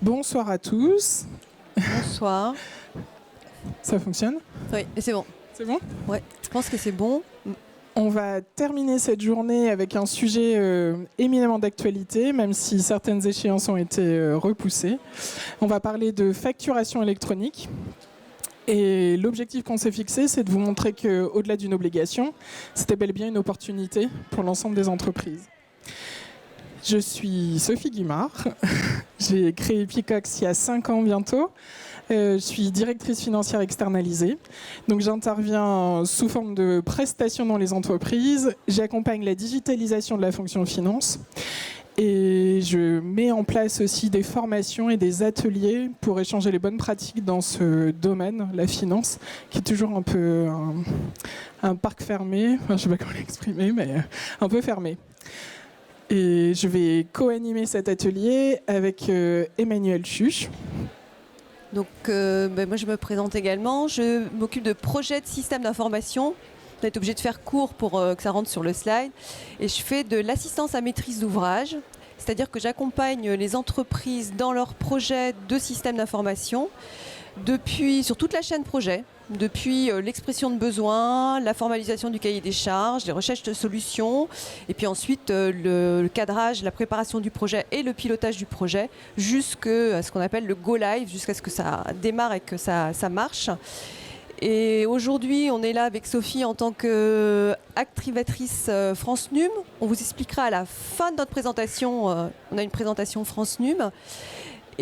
Bonsoir à tous. Bonsoir. Ça fonctionne? Oui, et c'est bon. C'est bon? Ouais, je pense que c'est bon. On va terminer cette journée avec un sujet éminemment d'actualité, même si certaines échéances ont été repoussées. On va parler de facturation électronique. Et l'objectif qu'on s'est fixé, c'est de vous montrer qu'au-delà d'une obligation, c'était bel et bien une opportunité pour l'ensemble des entreprises. Je suis Sophie Guimard. J'ai créé Picox il y a 5 ans bientôt. Je suis directrice financière externalisée. Donc j'interviens sous forme de prestations dans les entreprises. J'accompagne la digitalisation de la fonction finance. Et je mets en place aussi des formations et des ateliers pour échanger les bonnes pratiques dans ce domaine, la finance, qui est toujours un peu un parc fermé. Enfin, je ne sais pas comment l'exprimer, mais un peu fermé. Et je vais co-animer cet atelier avec Emmanuel Chuch. Donc, moi, je me présente également. Je m'occupe de projets de système d'information. On est obligé de faire court pour que ça rentre sur le slide. Et je fais de l'assistance à maîtrise d'ouvrage. C'est-à-dire que j'accompagne les entreprises dans leurs projets de système d'information sur toute la chaîne projet. Depuis l'expression de besoin, la formalisation du cahier des charges, les recherches de solutions, et puis ensuite le cadrage, la préparation du projet et le pilotage du projet, jusqu'à ce qu'on appelle le go live, jusqu'à ce que ça démarre et que ça marche. Et aujourd'hui, on est là avec Sophie en tant qu'activatrice France NUM. On vous expliquera à la fin de notre présentation, on a une présentation France NUM.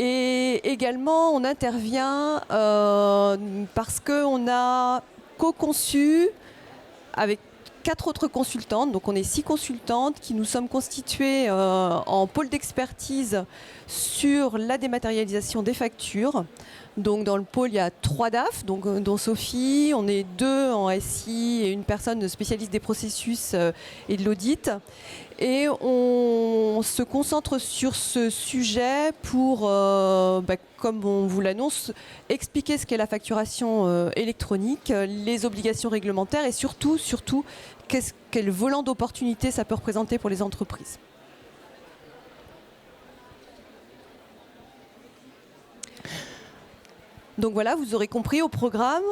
Et également, on intervient parce qu'on a co-conçu avec 4 autres consultantes, donc on est 6 consultantes qui nous sommes constituées en pôle d'expertise sur la dématérialisation des factures. Donc dans le pôle, il y a 3 DAF, dont Sophie, on est 2 en SI et une personne spécialiste des processus et de l'audit. Et on se concentre sur ce sujet pour, comme on vous l'annonce, expliquer ce qu'est la facturation électronique, les obligations réglementaires et surtout quel volant d'opportunité ça peut représenter pour les entreprises. Donc voilà, vous aurez compris au programme,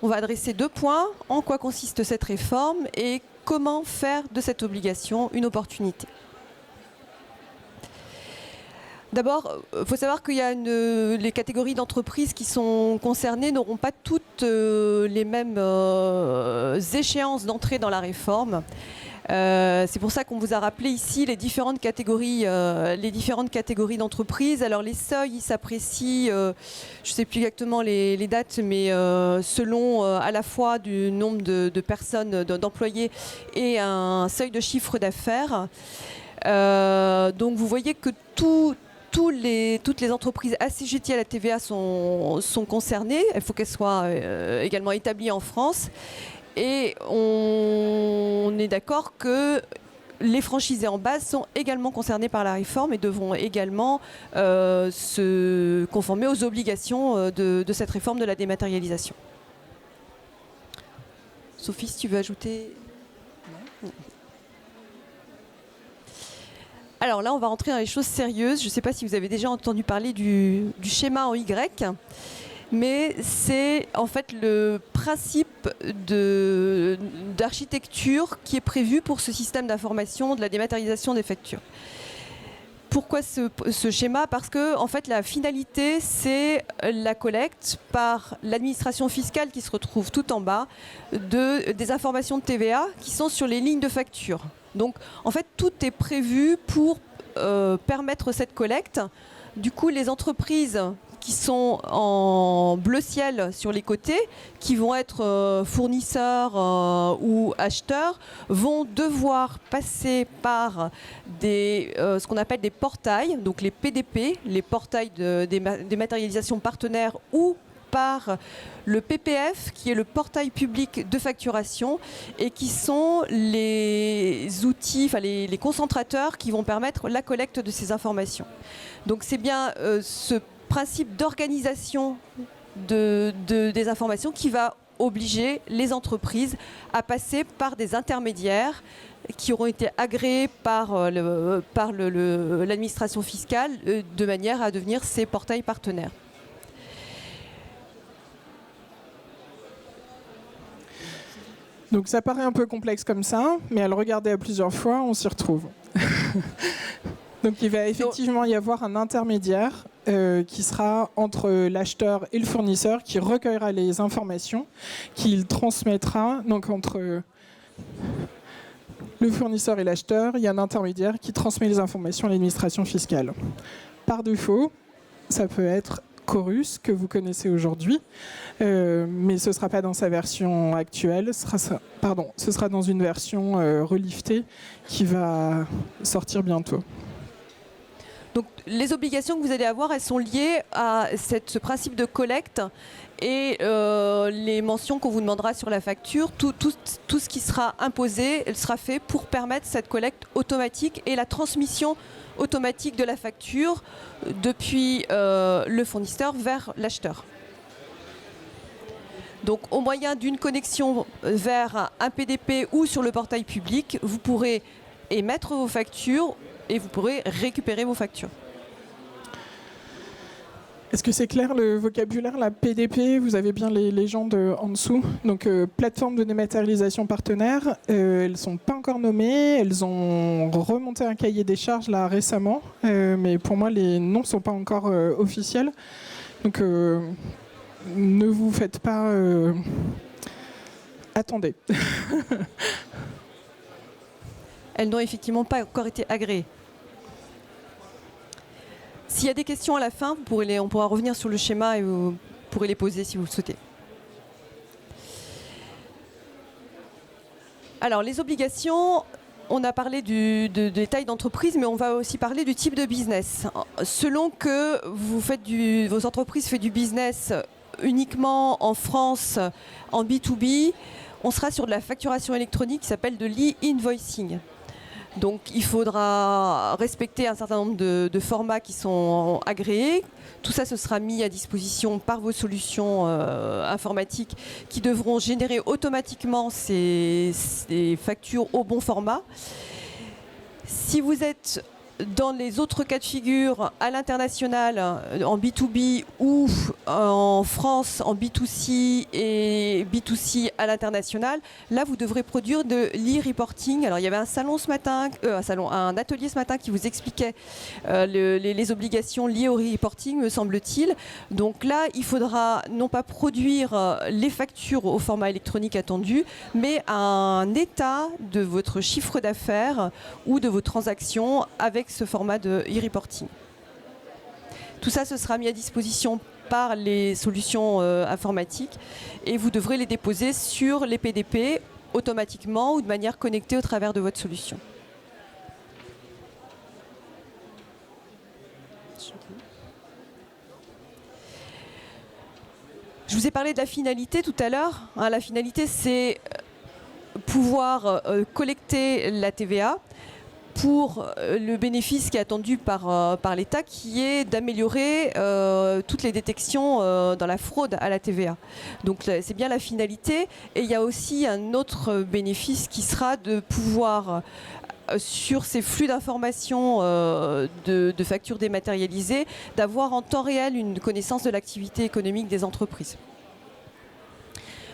on va adresser 2 points, en quoi consiste cette réforme et comment faire de cette obligation une opportunité. D'abord, il faut savoir qu'il y a les catégories d'entreprises qui sont concernées n'auront pas toutes les mêmes échéances d'entrée dans la réforme. C'est pour ça qu'on vous a rappelé ici les différentes catégories d'entreprises. Alors les seuils, ils s'apprécient, je ne sais plus exactement les dates, mais selon à la fois du nombre de personnes, d'employés et un seuil de chiffre d'affaires. Donc vous voyez que toutes les entreprises assujetties à la TVA sont concernées. Il faut qu'elles soient également établies en France. Et on est d'accord que les franchisés en base sont également concernés par la réforme et devront également se conformer aux obligations de cette réforme de la dématérialisation. Sophie, si tu veux ajouter... Non. Alors là, on va rentrer dans les choses sérieuses. Je ne sais pas si vous avez déjà entendu parler du schéma en Y. Mais c'est en fait le principe d'architecture qui est prévu pour ce système d'information de la dématérialisation des factures. Pourquoi ce schéma? Parce que en fait, la finalité, c'est la collecte par l'administration fiscale qui se retrouve tout en bas des informations de TVA qui sont sur les lignes de facture. Donc en fait, tout est prévu pour permettre cette collecte. Du coup, les entreprises qui sont en bleu ciel sur les côtés, qui vont être fournisseurs ou acheteurs, vont devoir passer par ce qu'on appelle des portails, donc les PDP, les portails des matérialisations partenaires, ou par le PPF, qui est le portail public de facturation, et qui sont les outils, les concentrateurs qui vont permettre la collecte de ces informations. Donc c'est bien ce principe d'organisation des informations qui va obliger les entreprises à passer par des intermédiaires, qui auront été agréés par l'administration fiscale de manière à devenir ces portails partenaires. Donc ça paraît un peu complexe comme ça, mais à le regarder à plusieurs fois, on s'y retrouve. Donc il va effectivement y avoir un intermédiaire qui sera entre l'acheteur et le fournisseur, qui recueillera les informations, qu'il transmettra. Donc entre le fournisseur et l'acheteur, il y a un intermédiaire qui transmet les informations à l'administration fiscale. Par défaut, ça peut être Chorus, que vous connaissez aujourd'hui, mais ce ne sera pas dans sa version actuelle, ce sera dans une version reliftée qui va sortir bientôt. Donc les obligations que vous allez avoir, elles sont liées à ce principe de collecte et les mentions qu'on vous demandera sur la facture. Tout ce qui sera imposé, elle sera fait pour permettre cette collecte automatique et la transmission automatique de la facture depuis le fournisseur vers l'acheteur. Donc au moyen d'une connexion vers un PDP ou sur le portail public, vous pourrez émettre vos factures et vous pourrez récupérer vos factures. Est-ce que c'est clair le vocabulaire, la PDP? Vous avez bien les légendes en dessous. Donc plateforme de dématérialisation partenaire, elles ne sont pas encore nommées, elles ont remonté un cahier des charges là récemment, mais pour moi les noms ne sont pas encore officiels. Donc ne vous faites pas... Attendez. Elles n'ont effectivement pas encore été agréées. S'il y a des questions à la fin, on pourra revenir sur le schéma et vous pourrez les poser si vous le souhaitez. Alors, les obligations, on a parlé des tailles d'entreprise, mais on va aussi parler du type de business. Selon que vos entreprises font du business uniquement en France, en B2B, on sera sur de la facturation électronique qui s'appelle de l'e-invoicing. Donc il faudra respecter un certain nombre de formats qui sont agréés. Tout ça, ce sera mis à disposition par vos solutions informatiques qui devront générer automatiquement ces factures au bon format. Si vous êtes dans les autres cas de figure, à l'international, en B2B ou en France, en B2C et B2C à l'international, là, vous devrez produire de l'e-reporting. Alors, il y avait un atelier ce matin qui vous expliquait les obligations liées au reporting, me semble-t-il. Donc là, il faudra non pas produire les factures au format électronique attendu, mais un état de votre chiffre d'affaires ou de vos transactions avec ce format de e-reporting. Tout ça, ce sera mis à disposition par les solutions informatiques et vous devrez les déposer sur les PDP automatiquement ou de manière connectée au travers de votre solution. Je vous ai parlé de la finalité tout à l'heure. La finalité, c'est pouvoir collecter la TVA pour le bénéfice qui est attendu par l'État, qui est d'améliorer toutes les détections dans la fraude à la TVA. Donc c'est bien la finalité. Et il y a aussi un autre bénéfice qui sera de pouvoir, sur ces flux d'informations de factures dématérialisées, d'avoir en temps réel une connaissance de l'activité économique des entreprises.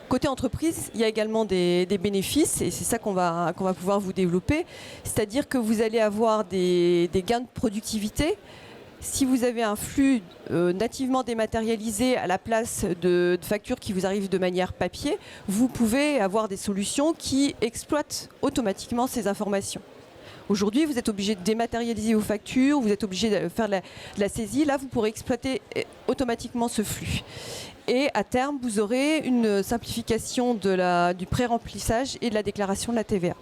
Côté entreprise, il y a également des bénéfices et c'est ça qu'on va pouvoir vous développer. C'est-à-dire que vous allez avoir des gains de productivité. Si vous avez un flux nativement dématérialisé à la place de factures qui vous arrivent de manière papier, vous pouvez avoir des solutions qui exploitent automatiquement ces informations. Aujourd'hui, vous êtes obligé de dématérialiser vos factures, vous êtes obligé de faire de la saisie. Là, vous pourrez exploiter automatiquement ce flux. Et à terme, vous aurez une simplification du pré-remplissage et de la déclaration de la TVA.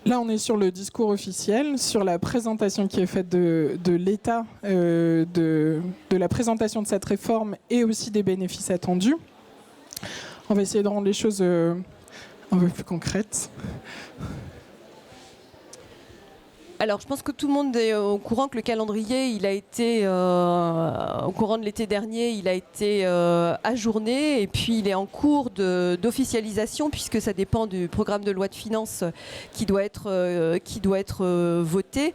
Là, on est sur le discours officiel, sur la présentation qui est faite de l'État, de la présentation de cette réforme et aussi des bénéfices attendus. On va essayer de rendre les choses un peu plus concrètes. Alors, je pense que tout le monde est au courant que le calendrier, il a été, au courant de l'été dernier, il a été ajourné et puis il est en cours d'officialisation puisque ça dépend du programme de loi de finances qui doit être voté.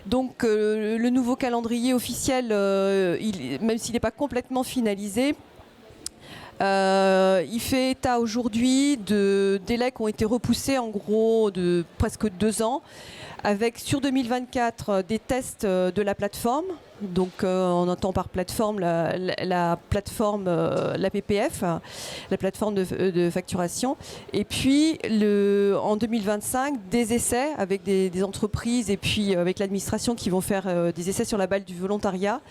Donc, le nouveau calendrier officiel, même s'il n'est pas complètement finalisé, il fait état aujourd'hui de délais qui ont été repoussés en gros de presque 2 ans, avec sur 2024 des tests de la plateforme. Donc on entend par plateforme la plateforme, la PPF, la plateforme de facturation. Et puis en 2025, des essais avec des entreprises et puis avec l'administration qui vont faire des essais sur la base du volontariat.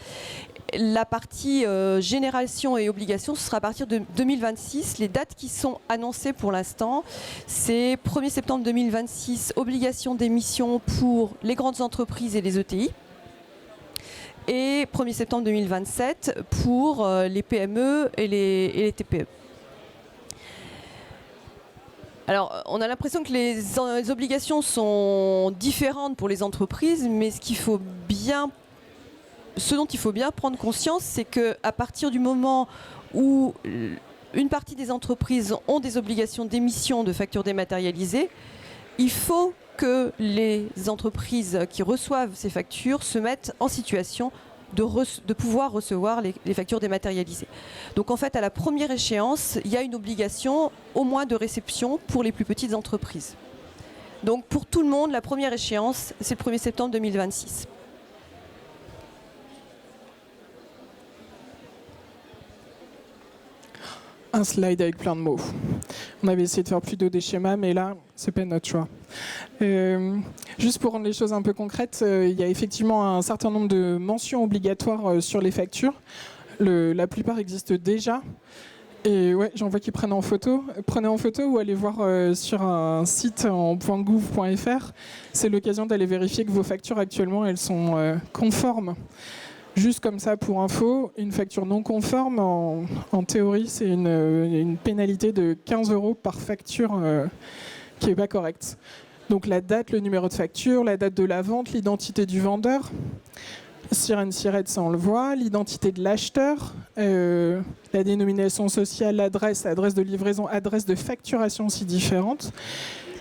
La partie génération et obligation, ce sera à partir de 2026. Les dates qui sont annoncées pour l'instant, c'est 1er septembre 2026, obligation d'émission pour les grandes entreprises et les ETI. Et 1er septembre 2027 pour les PME et les TPE. Alors, on a l'impression que les obligations sont différentes pour les entreprises, mais ce dont il faut bien prendre conscience, c'est qu'à partir du moment où une partie des entreprises ont des obligations d'émission de factures dématérialisées, il faut que les entreprises qui reçoivent ces factures se mettent en situation de pouvoir recevoir les factures dématérialisées. Donc en fait, à la première échéance, il y a une obligation au moins de réception pour les plus petites entreprises. Donc pour tout le monde, la première échéance, c'est le 1er septembre 2026. Un slide avec plein de mots. On avait essayé de faire plutôt des schémas, mais là, c'est pas notre choix. Juste pour rendre les choses un peu concrètes, il y a effectivement un certain nombre de mentions obligatoires sur les factures. La plupart existent déjà. Et ouais, j'en vois qui prennent en photo. Prenez en photo ou allez voir sur un site en .gouv.fr. C'est l'occasion d'aller vérifier que vos factures actuellement, elles sont conformes. Juste comme ça, pour info, une facture non conforme, en théorie, c'est une pénalité de 15 € par facture qui n'est pas correcte. Donc la date, le numéro de facture, la date de la vente, l'identité du vendeur, sirène, sirette, ça on le voit, l'identité de l'acheteur, la dénomination sociale, l'adresse de livraison, adresse de facturation si différente,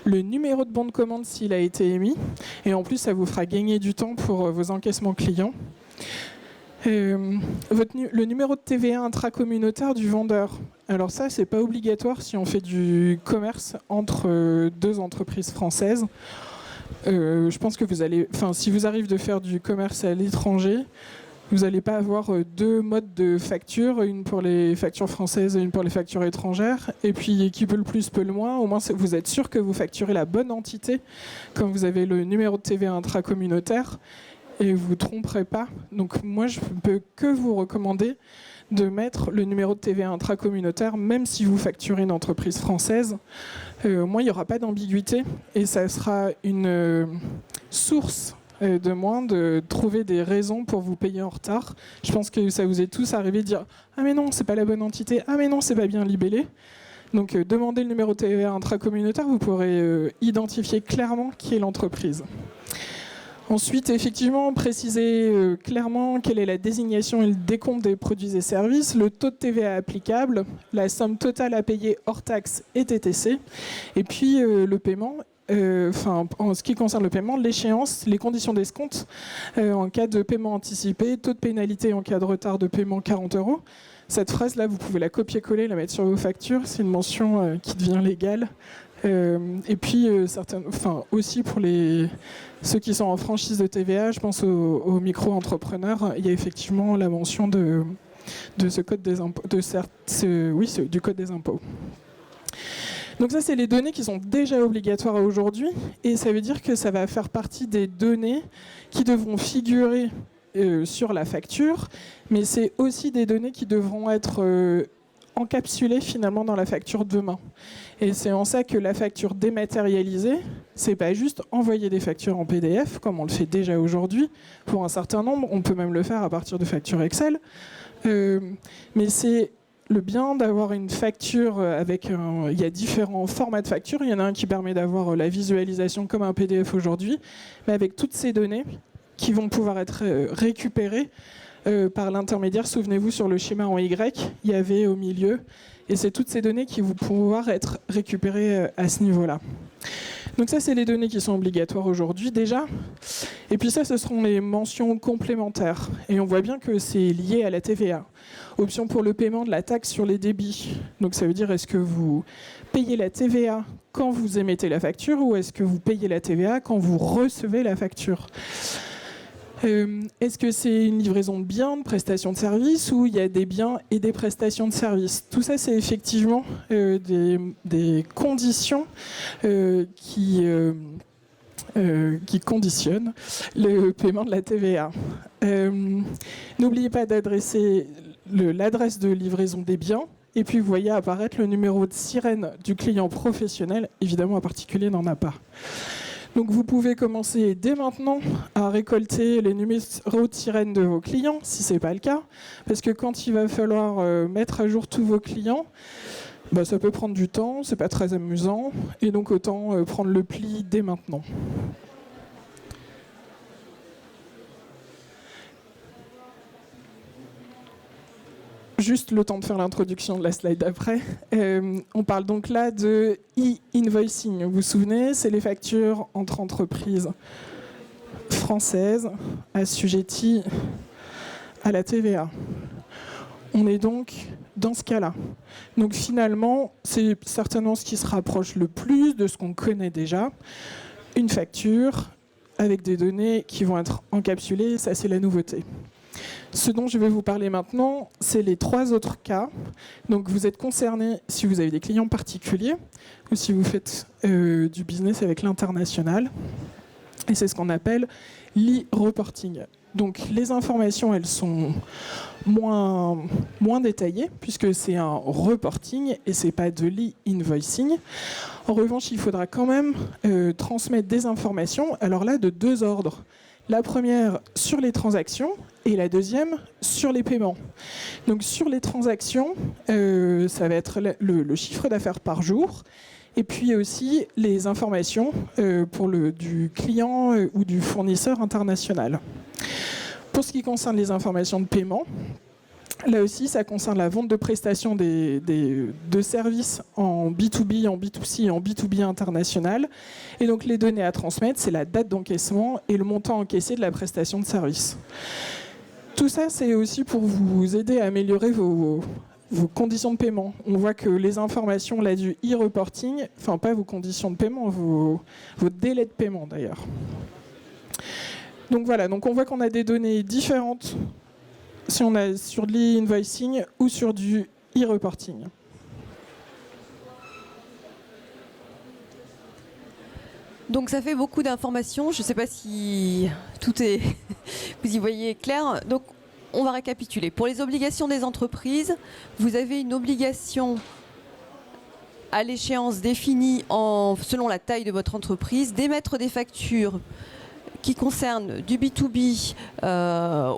le numéro de bon de commande s'il a été émis, et en plus ça vous fera gagner du temps pour vos encaissements clients. Le numéro de TVA intracommunautaire du vendeur. Alors ça, c'est pas obligatoire si on fait du commerce entre deux entreprises françaises. Je pense que si vous arrivez de faire du commerce à l'étranger, vous n'allez pas avoir deux modes de facture, une pour les factures françaises et une pour les factures étrangères. Et puis, qui peut le plus, peut le moins. Au moins, vous êtes sûr que vous facturez la bonne entité quand vous avez le numéro de TVA intracommunautaire. Et vous ne vous tromperez pas. Donc moi, je ne peux que vous recommander de mettre le numéro de TVA intracommunautaire, même si vous facturez une entreprise française. Moi, il n'y aura pas d'ambiguïté et ça sera une source de moins de trouver des raisons pour vous payer en retard. Je pense que ça vous est tous arrivé de dire « Ah mais non, c'est pas la bonne entité. Ah mais non, c'est pas bien libellé ». Donc demandez le numéro de TVA intracommunautaire, vous pourrez identifier clairement qui est l'entreprise. Ensuite, effectivement, préciser clairement quelle est la désignation et le décompte des produits et services, le taux de TVA applicable, la somme totale à payer hors taxe et TTC, et puis le paiement, en ce qui concerne le paiement, l'échéance, les conditions d'escompte en cas de paiement anticipé, taux de pénalité en cas de retard de paiement 40 €. Cette phrase-là, vous pouvez la copier-coller, la mettre sur vos factures, c'est une mention qui devient légale. Et puis aussi pour ceux qui sont en franchise de TVA, je pense aux micro-entrepreneurs, il y a effectivement la mention de ce code des impôts, du code des impôts. Donc ça, c'est les données qui sont déjà obligatoires aujourd'hui, et ça veut dire que ça va faire partie des données qui devront figurer sur la facture, mais c'est aussi des données qui devront être encapsulées finalement dans la facture demain. Et c'est en ça que la facture dématérialisée, c'est pas juste envoyer des factures en PDF, comme on le fait déjà aujourd'hui. Pour un certain nombre, on peut même le faire à partir de factures Excel. Mais c'est le bien d'avoir une facture avec il y a différents formats de factures. Il y en a un qui permet d'avoir la visualisation comme un PDF aujourd'hui, mais avec toutes ces données qui vont pouvoir être récupérées par l'intermédiaire. Souvenez-vous, sur le schéma en Y, il y avait au milieu, et c'est toutes ces données qui vont pouvoir être récupérées à ce niveau-là. Donc ça, c'est les données qui sont obligatoires aujourd'hui déjà. Et puis ça, ce seront les mentions complémentaires. Et on voit bien que c'est lié à la TVA. Option pour le paiement de la taxe sur les débits. Donc ça veut dire, est-ce que vous payez la TVA quand vous émettez la facture ou est-ce que vous payez la TVA quand vous recevez la facture ? Est-ce que c'est une livraison de biens, de prestations de services, ou il y a des biens et des prestations de services ? Tout ça, c'est effectivement des conditions qui conditionnent le paiement de la TVA. N'oubliez pas d'adresser l'adresse de livraison des biens. Et puis, vous voyez apparaître le numéro de sirène du client professionnel. Évidemment, un particulier n'en a pas. Donc vous pouvez commencer dès maintenant à récolter les numéros de sirène de vos clients, si ce n'est pas le cas, parce que quand il va falloir mettre à jour tous vos clients, ça peut prendre du temps, c'est pas très amusant, et donc autant prendre le pli dès maintenant. Juste le temps de faire l'introduction de la slide d'après. On parle donc là de e-invoicing. Vous vous souvenez, c'est les factures entre entreprises françaises assujetties à la TVA. On est donc dans ce cas-là. Donc finalement, c'est certainement ce qui se rapproche le plus de ce qu'on connaît déjà. Une facture avec des données qui vont être encapsulées, ça c'est la nouveauté. Ce dont je vais vous parler maintenant, c'est les 3 autres cas. Donc vous êtes concerné si vous avez des clients particuliers ou si vous faites du business avec l'international. Et c'est ce qu'on appelle l'e-reporting. Donc les informations, elles sont moins détaillées puisque c'est un reporting et c'est pas de l'e-invoicing. En revanche, il faudra quand même transmettre des informations. Alors là, de 2 ordres. La première sur les transactions et la deuxième sur les paiements. Donc sur les transactions, ça va être le chiffre d'affaires par jour et puis aussi les informations du client ou du fournisseur international. Pour ce qui concerne les informations de paiement, là aussi, ça concerne la vente de prestations de services en B2B, en B2C et en B2B international. Et donc, les données à transmettre, c'est la date d'encaissement et le montant encaissé de la prestation de service. Tout ça, c'est aussi pour vous aider à améliorer vos conditions de paiement. On voit que les informations là, du e-reporting, enfin pas vos conditions de paiement, vos délais de paiement d'ailleurs. Donc voilà, donc on voit qu'on a des données différentes si on a sur de l'e-invoicing ou sur du e-reporting. Donc ça fait beaucoup d'informations. Je ne sais pas si tout est vous y voyez clair. Donc on va récapituler. Pour les obligations des entreprises, vous avez une obligation à l'échéance définie selon la taille de votre entreprise d'émettre des factures qui concerne du B2B à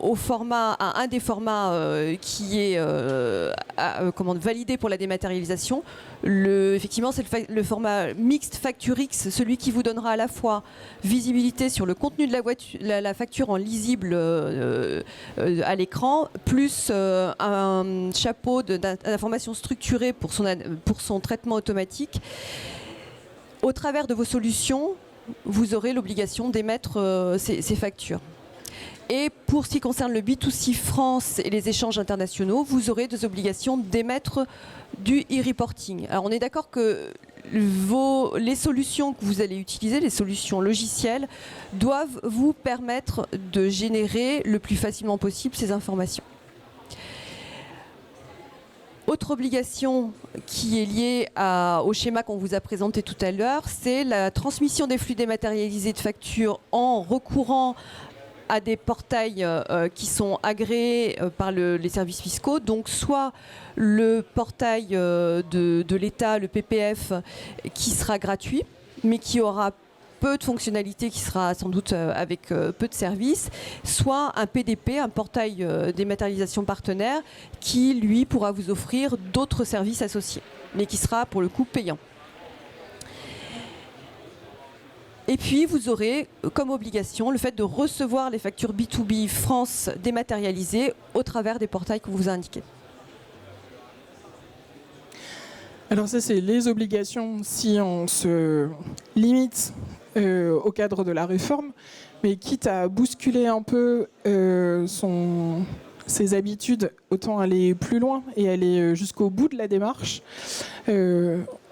un des formats qui est validé pour la dématérialisation. Effectivement, c'est le format Mixed FactureX, celui qui vous donnera à la fois visibilité sur le contenu de la facture en lisible à l'écran, plus un chapeau d'informations structurées pour son traitement automatique. Au travers de vos solutions, vous aurez l'obligation d'émettre ces factures. Et pour ce qui concerne le B2C France et les échanges internationaux, vous aurez des obligations d'émettre du e-reporting. Alors on est d'accord que les solutions que vous allez utiliser, les solutions logicielles, doivent vous permettre de générer le plus facilement possible ces informations. Autre obligation qui est liée au schéma qu'on vous a présenté tout à l'heure, c'est la transmission des flux dématérialisés de factures en recourant à des portails qui sont agréés par les services fiscaux. Donc soit le portail de l'État, le PPF, qui sera gratuit, mais qui aura peu de fonctionnalités, qui sera sans doute avec peu de services, soit un PDP, un portail dématérialisation partenaire, qui lui pourra vous offrir d'autres services associés, mais qui sera pour le coup payant. Et puis, vous aurez comme obligation le fait de recevoir les factures B2B France dématérialisées au travers des portails que vous indiquez. Alors ça, c'est les obligations si on se limite au cadre de la réforme, mais quitte à bousculer un peu ses habitudes, autant aller plus loin et aller jusqu'au bout de la démarche.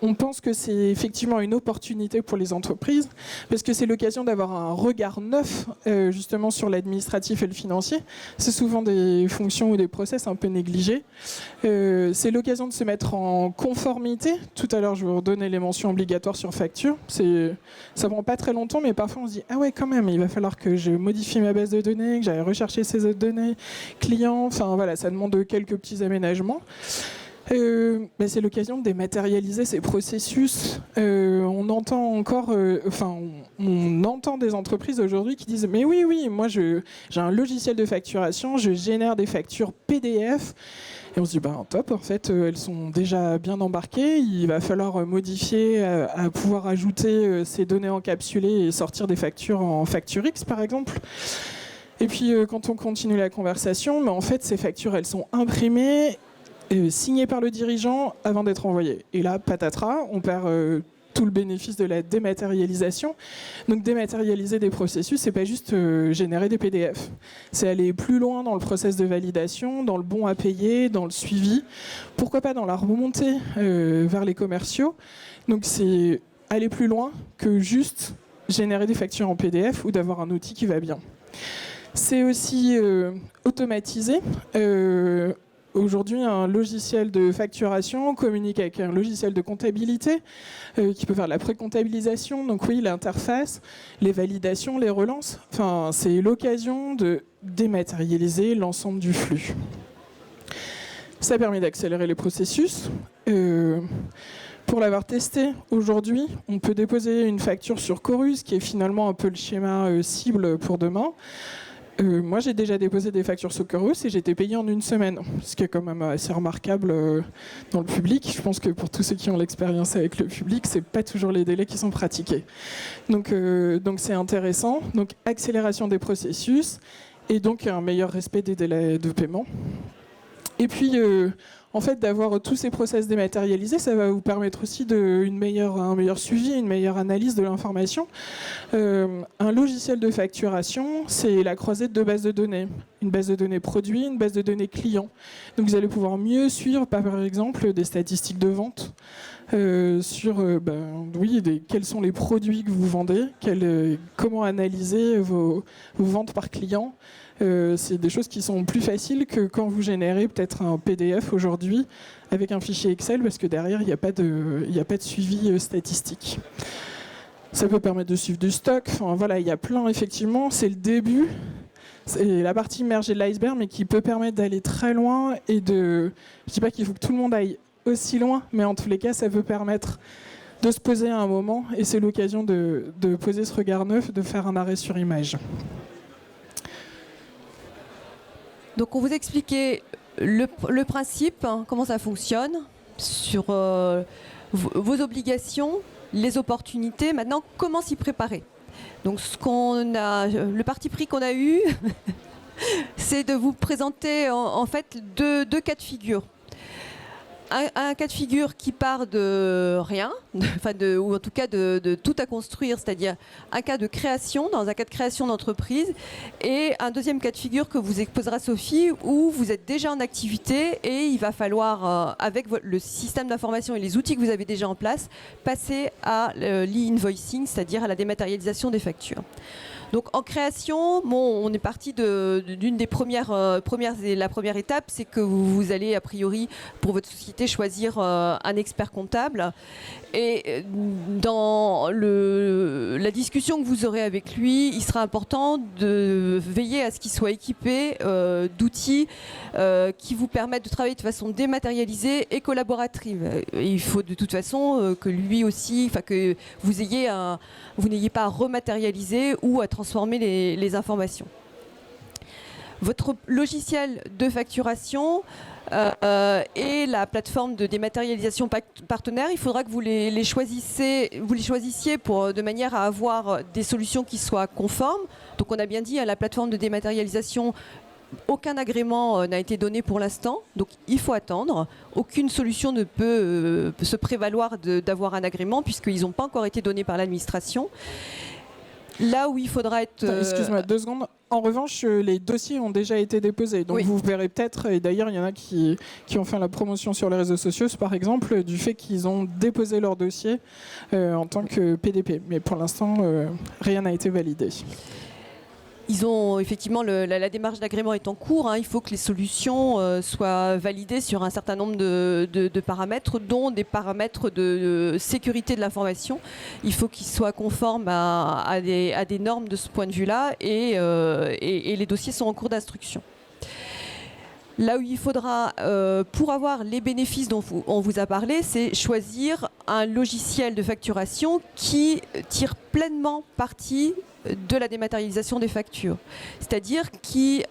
On pense que c'est effectivement une opportunité pour les entreprises parce que c'est l'occasion d'avoir un regard neuf justement sur l'administratif et le financier. C'est souvent des fonctions ou des process un peu négligés. C'est l'occasion de se mettre en conformité. Tout à l'heure, je vous redonnais les mentions obligatoires sur facture. Ça prend pas très longtemps, mais parfois on se dit « Ah ouais, quand même, il va falloir que je modifie ma base de données, que j'aille rechercher ces autres données clients. » Enfin voilà, ça demande quelques petits aménagements. C'est l'occasion de dématérialiser ces processus. On entend encore, on entend des entreprises aujourd'hui qui disent mais oui, moi j'ai un logiciel de facturation, je génère des factures PDF. Et on se dit top, en fait, elles sont déjà bien embarquées. Il va falloir modifier à pouvoir ajouter ces données encapsulées et sortir des factures en FactureX par exemple. Et puis quand on continue la conversation, mais en fait ces factures elles sont imprimées, signées par le dirigeant avant d'être envoyées. Et là, patatras, on perd tout le bénéfice de la dématérialisation. Donc dématérialiser des processus, c'est pas juste générer des PDF. C'est aller plus loin dans le process de validation, dans le bon à payer, dans le suivi. Pourquoi pas dans la remontée vers les commerciaux. Donc c'est aller plus loin que juste générer des factures en PDF ou d'avoir un outil qui va bien. C'est aussi automatisé. Aujourd'hui, un logiciel de facturation communique avec un logiciel de comptabilité qui peut faire de la pré-comptabilisation. Donc oui, l'interface, les validations, les relances. Enfin, c'est l'occasion de dématérialiser l'ensemble du flux. Ça permet d'accélérer les processus. Pour l'avoir testé aujourd'hui, on peut déposer une facture sur Chorus, qui est finalement un peu le schéma cible pour demain. Moi, j'ai déjà déposé des factures sur Chorus et j'ai été payé en 1 semaine, ce qui est quand même assez remarquable dans le public. Je pense que pour tous ceux qui ont l'expérience avec le public, c'est pas toujours les délais qui sont pratiqués. Donc c'est intéressant. Donc accélération des processus et donc un meilleur respect des délais de paiement. Et puis en fait, d'avoir tous ces process dématérialisés, ça va vous permettre aussi un meilleur suivi, une meilleure analyse de l'information. Un logiciel de facturation, c'est la croisée de 2 bases de données. Une base de données produit, une base de données client. Donc vous allez pouvoir mieux suivre, par exemple, des statistiques de vente sur quels sont les produits que vous vendez, comment analyser vos ventes par client. C'est des choses qui sont plus faciles que quand vous générez peut-être un PDF aujourd'hui avec un fichier Excel parce que derrière, il n'y a pas de suivi statistique. Ça peut permettre de suivre du stock. Enfin, voilà, il y a plein, effectivement. C'est le début. C'est la partie immergée de l'iceberg, mais qui peut permettre d'aller très loin et je ne dis pas qu'il faut que tout le monde aille aussi loin, mais en tous les cas, ça peut permettre de se poser à un moment et c'est l'occasion de poser ce regard neuf, de faire un arrêt sur image. Donc on vous expliquait le principe, comment ça fonctionne, sur vos obligations, les opportunités. Maintenant, comment s'y préparer? Donc le parti pris qu'on a eu, c'est de vous présenter en fait deux cas de figure. Un cas de figure qui part de rien, ou en tout cas de tout à construire, c'est-à-dire un cas de création, dans un cas de création d'entreprise, et un deuxième cas de figure que vous exposera Sophie, où vous êtes déjà en activité et il va falloir, avec le système d'information et les outils que vous avez déjà en place, passer à l'e-invoicing, c'est-à-dire à la dématérialisation des factures. Donc en création, on est parti d'une des la première étape, c'est que vous allez a priori pour votre société choisir un expert comptable. Et dans la discussion que vous aurez avec lui, il sera important de veiller à ce qu'il soit équipé d'outils qui vous permettent de travailler de façon dématérialisée et collaborative. Et il faut de toute façon que lui aussi, que vous n'ayez pas à rematérialiser ou à transformer les informations. Votre logiciel de facturation et la plateforme de dématérialisation partenaire, il faudra que vous les choisissiez de manière à avoir des solutions qui soient conformes. Donc on a bien dit à la plateforme de dématérialisation, aucun agrément n'a été donné pour l'instant, donc il faut attendre. Aucune solution ne peut se prévaloir d'avoir un agrément puisqu'ils n'ont pas encore été donnés par l'administration. Là où il faudra être... Excuse-moi, 2 secondes. En revanche, les dossiers ont déjà été déposés. Donc vous verrez peut-être, et d'ailleurs il y en a qui ont fait la promotion sur les réseaux sociaux, par exemple, du fait qu'ils ont déposé leur dossier en tant que PDP. Mais pour l'instant, rien n'a été validé. Ils ont effectivement la démarche d'agrément est en cours. Il faut que les solutions soient validées sur un certain nombre de paramètres, dont des paramètres de sécurité de l'information. Il faut qu'ils soient conformes à des normes de ce point de vue-là, et les dossiers sont en cours d'instruction. Là où il faudra, pour avoir les bénéfices dont on vous a parlé, c'est choisir un logiciel de facturation qui tire pleinement parti de la dématérialisation des factures. C'est-à-dire qui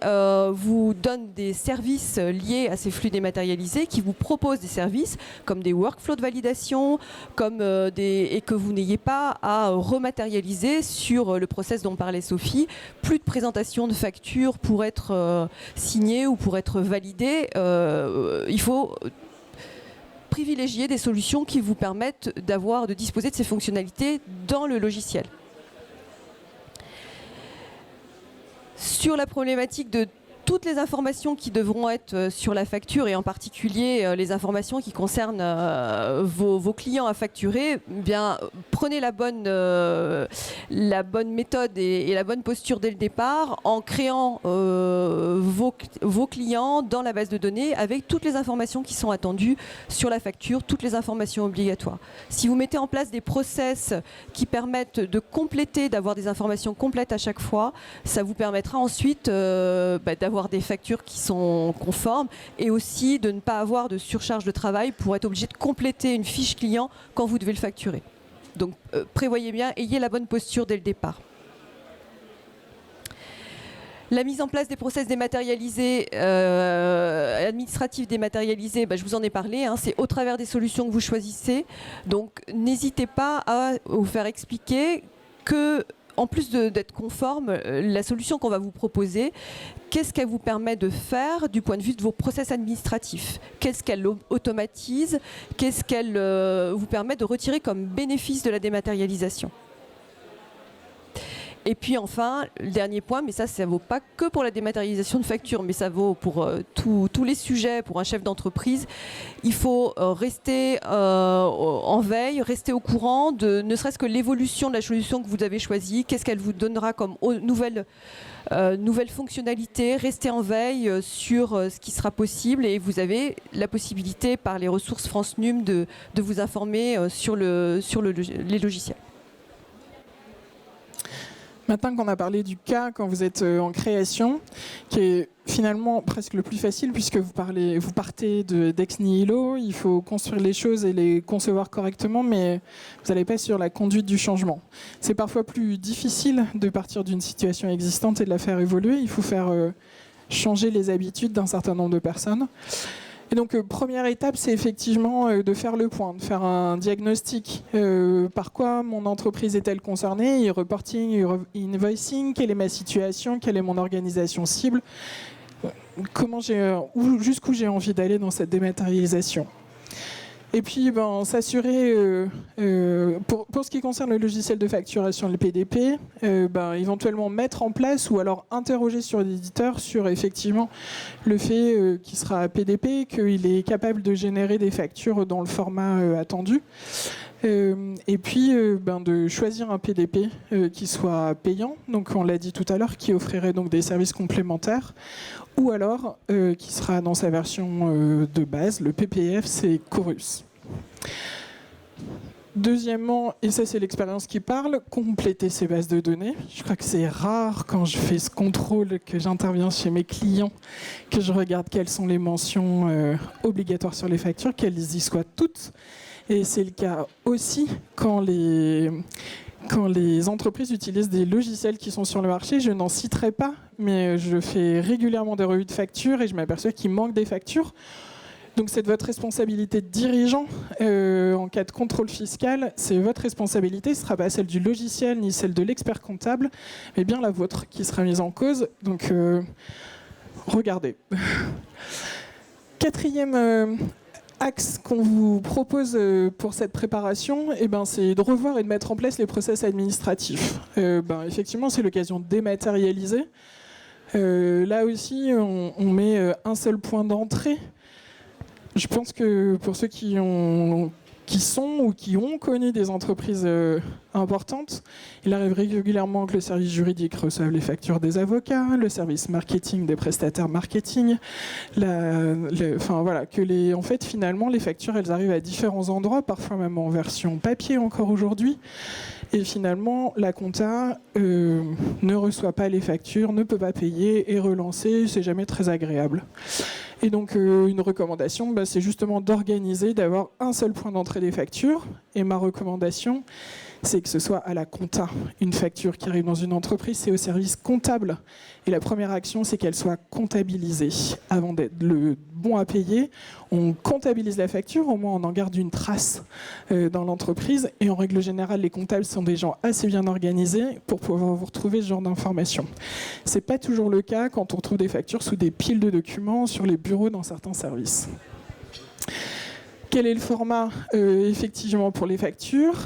vous donne des services liés à ces flux dématérialisés, qui vous propose des services comme des workflows de validation, et que vous n'ayez pas à rematérialiser sur le process dont parlait Sophie. Plus de présentation de factures pour être signée ou pour être validée. Il faut privilégier des solutions qui vous permettent de disposer de ces fonctionnalités dans le logiciel. Sur la problématique de toutes les informations qui devront être sur la facture, et en particulier les informations qui concernent vos clients à facturer, prenez la bonne méthode et la bonne posture dès le départ en créant vos clients dans la base de données avec toutes les informations qui sont attendues sur la facture, toutes les informations obligatoires. Si vous mettez en place des process qui permettent de compléter, d'avoir des informations complètes à chaque fois, ça vous permettra ensuite d'avoir des factures qui sont conformes, et aussi de ne pas avoir de surcharge de travail pour être obligé de compléter une fiche client quand vous devez le facturer. Donc prévoyez bien, ayez la bonne posture dès le départ. La mise en place des process dématérialisés, administratifs dématérialisés, je vous en ai parlé, c'est au travers des solutions que vous choisissez. Donc n'hésitez pas à vous faire expliquer que, en plus d'être conforme, la solution qu'on va vous proposer, qu'est-ce qu'elle vous permet de faire du point de vue de vos process administratifs? Qu'est-ce qu'elle automatise? Qu'est-ce qu'elle vous permet de retirer comme bénéfice de la dématérialisation? Et puis enfin, le dernier point, mais ça ne vaut pas que pour la dématérialisation de factures, mais ça vaut pour tous les sujets, pour un chef d'entreprise. Il faut rester en veille, rester au courant de ne serait-ce que l'évolution de la solution que vous avez choisie, qu'est-ce qu'elle vous donnera comme nouvelle fonctionnalité. Restez en veille sur ce qui sera possible, et vous avez la possibilité par les ressources France Num de vous informer sur les logiciels. Maintenant qu'on a parlé du cas quand vous êtes en création, qui est finalement presque le plus facile puisque vous partez d'ex nihilo, il faut construire les choses et les concevoir correctement, mais vous n'allez pas sur la conduite du changement. C'est parfois plus difficile de partir d'une situation existante et de la faire évoluer. Il faut faire changer les habitudes d'un certain nombre de personnes. Et donc, première étape, c'est effectivement de faire le point, de faire un diagnostic. Par quoi mon entreprise est-elle concernée? E-reporting, e-invoicing, quelle est ma situation? Quelle est mon organisation cible? Jusqu'où j'ai envie d'aller dans cette dématérialisation? Et puis, s'assurer, pour ce qui concerne le logiciel de facturation, le PDP, éventuellement mettre en place ou alors interroger sur l'éditeur sur effectivement le fait qu'il sera PDP, qu'il est capable de générer des factures dans le format attendu. Et puis de choisir un PDP qui soit payant, donc on l'a dit tout à l'heure, qui offrirait donc des services complémentaires, ou alors qui sera dans sa version de base, le PPF, c'est Chorus. Deuxièmement, et ça c'est l'expérience qui parle, compléter ces bases de données. Je crois que c'est rare quand je fais ce contrôle, que j'interviens chez mes clients, que je regarde quelles sont les mentions obligatoires sur les factures, qu'elles y soient toutes. Et c'est le cas aussi quand les entreprises utilisent des logiciels qui sont sur le marché. Je n'en citerai pas, mais je fais régulièrement des revues de factures et je m'aperçois qu'il manque des factures. Donc c'est de votre responsabilité de dirigeant en cas de contrôle fiscal. C'est votre responsabilité, ce ne sera pas celle du logiciel ni celle de l'expert comptable, mais bien la vôtre qui sera mise en cause. Donc regardez. Quatrième axe qu'on vous propose pour cette préparation, c'est de revoir et de mettre en place les process administratifs. Effectivement, c'est l'occasion de dématérialiser. Là aussi, on met un seul point d'entrée. Je pense que pour ceux qui sont ou qui ont connu des entreprises importantes, il arrive régulièrement que le service juridique reçoive les factures des avocats, le service marketing des prestataires marketing, en fait finalement les factures elles arrivent à différents endroits, parfois même en version papier encore aujourd'hui. Et finalement, la compta ne reçoit pas les factures, ne peut pas payer et relancer, c'est jamais très agréable. Et donc une recommandation, c'est justement d'organiser, d'avoir un seul point d'entrée des factures. Et ma recommandation, c'est que ce soit à la compta. Une facture qui arrive dans une entreprise, c'est au service comptable. Et la première action, c'est qu'elle soit comptabilisée. Avant d'être le bon à payer, on comptabilise la facture, au moins on en garde une trace dans l'entreprise. Et en règle générale, les comptables sont des gens assez bien organisés pour pouvoir vous retrouver ce genre d'informations. C'est pas toujours le cas quand on retrouve des factures sous des piles de documents sur les bureaux dans certains services. Quel est le format effectivement pour les factures